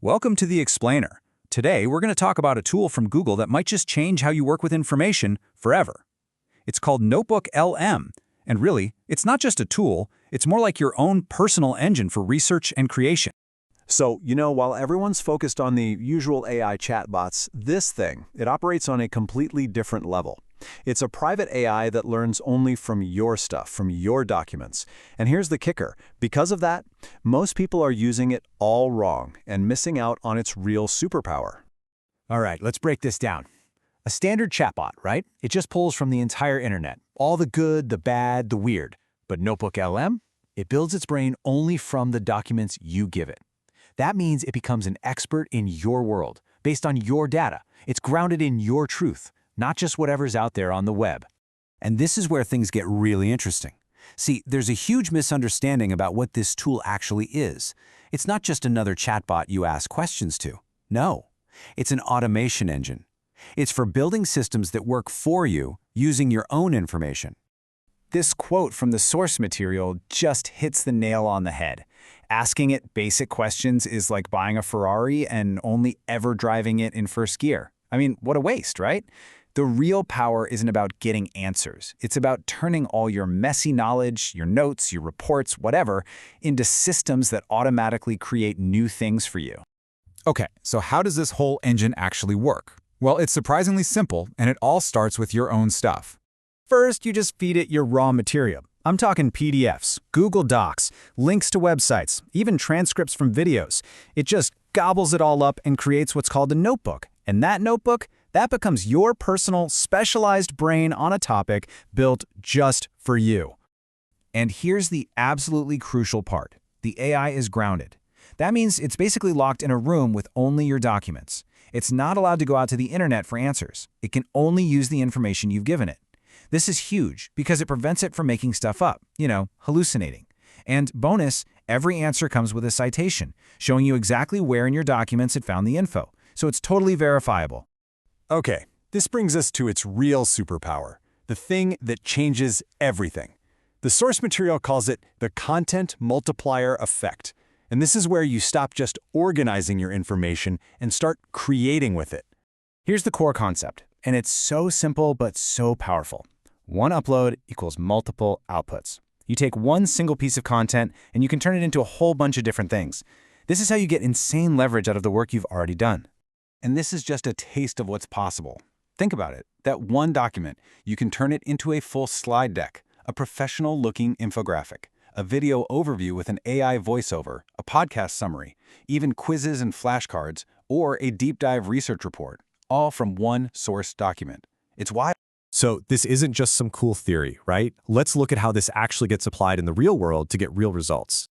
Welcome to the Explainer. Today, we're going to talk about a tool from Google that might just change how you work with information forever. It's called Notebook LM, and really, it's not just a tool, it's more like your own personal engine for research and creation. So, while everyone's focused on the usual AI chatbots, this thing, it operates on a completely different level. It's a private AI that learns only from your stuff, from your documents. And here's the kicker. Because of that, most people are using it all wrong and missing out on its real superpower. All right, let's break this down. A standard chatbot, right? It just pulls from the entire internet. All the good, the bad, the weird. But Notebook LM? It builds its brain only from the documents you give it. That means it becomes an expert in your world, based on your data. It's grounded in your truth, not just whatever's out there on the web. And this is where things get really interesting. See, there's a huge misunderstanding about what this tool actually is. It's not just another chatbot you ask questions to. No, it's an automation engine. It's for building systems that work for you using your own information. This quote from the source material just hits the nail on the head. Asking it basic questions is like buying a Ferrari and only ever driving it in first gear. I mean, what a waste, right? The real power isn't about getting answers. It's about turning all your messy knowledge, your notes, your reports, whatever, into systems that automatically create new things for you. Okay, so how does this whole engine actually work? Well, it's surprisingly simple, and it all starts with your own stuff. First, you just feed it your raw material. I'm talking PDFs, Google Docs, links to websites, even transcripts from videos. It just gobbles it all up and creates what's called a notebook. And that notebook, that becomes your personal, specialized brain on a topic built just for you. And here's the absolutely crucial part. The AI is grounded. That means it's basically locked in a room with only your documents. It's not allowed to go out to the internet for answers. It can only use the information you've given it. This is huge because it prevents it from making stuff up, hallucinating. And bonus, every answer comes with a citation, showing you exactly where in your documents it found the info. So it's totally verifiable. Okay, this brings us to its real superpower, the thing that changes everything. The source material calls it the content multiplier effect. And this is where you stop just organizing your information and start creating with it. Here's the core concept, and it's so simple but so powerful. One upload equals multiple outputs. You take one single piece of content and you can turn it into a whole bunch of different things. This is how you get insane leverage out of the work you've already done. And this is just a taste of what's possible. Think about it. That one document, you can turn it into a full slide deck, a professional-looking infographic, a video overview with an AI voiceover, a podcast summary, even quizzes and flashcards, or a deep dive research report, all from one source document. It's wild. So this isn't just some cool theory, right? Let's look at how this actually gets applied in the real world to get real results.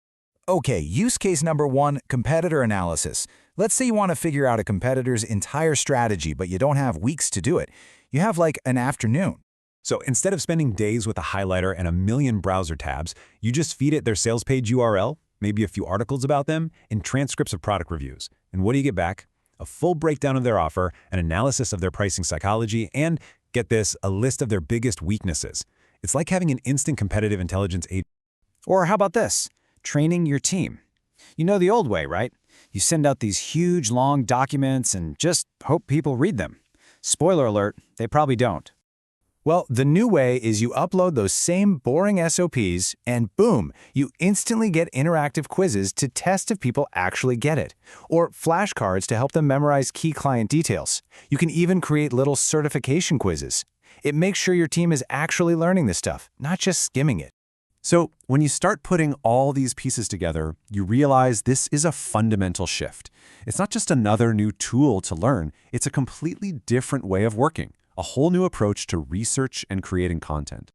Okay, use case number 1, competitor analysis. Let's say you want to figure out a competitor's entire strategy, but you don't have weeks to do it. You have like an afternoon. So instead of spending days with a highlighter and a million browser tabs, you just feed it their sales page URL, maybe a few articles about them, and transcripts of product reviews. And what do you get back? A full breakdown of their offer, an analysis of their pricing psychology, and, get this, a list of their biggest weaknesses. It's like having an instant competitive intelligence agent. Or how about this? Training your team. You know the old way, right? You send out these huge, long documents and just hope people read them. Spoiler alert, they probably don't. Well, the new way is you upload those same boring SOPs and boom, you instantly get interactive quizzes to test if people actually get it, or flashcards to help them memorize key client details. You can even create little certification quizzes. It makes sure your team is actually learning this stuff, not just skimming it. So when you start putting all these pieces together, you realize this is a fundamental shift. It's not just another new tool to learn, it's a completely different way of working. A whole new approach to research and creating content.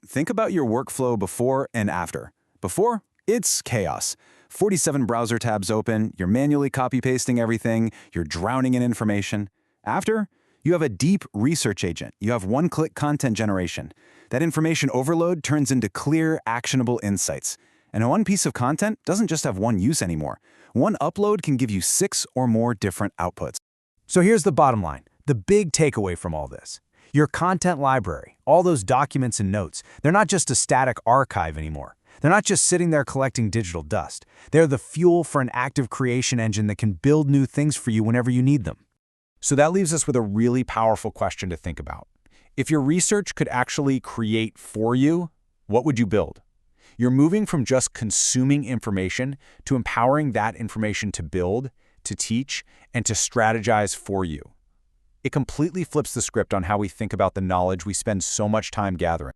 Think about your workflow before and after. Before, it's chaos. 47 browser tabs open, you're manually copy-pasting everything, you're drowning in information. After, you have a deep research agent. You have one-click content generation. That information overload turns into clear, actionable insights. And one piece of content doesn't just have one use anymore. One upload can give you 6 or more different outputs. So here's the bottom line. The big takeaway from all this. Your content library, all those documents and notes, they're not just a static archive anymore. They're not just sitting there collecting digital dust. They're the fuel for an active creation engine that can build new things for you whenever you need them. So that leaves us with a really powerful question to think about. If your research could actually create for you, what would you build? You're moving from just consuming information to empowering that information to build, to teach, and to strategize for you. It completely flips the script on how we think about the knowledge we spend so much time gathering.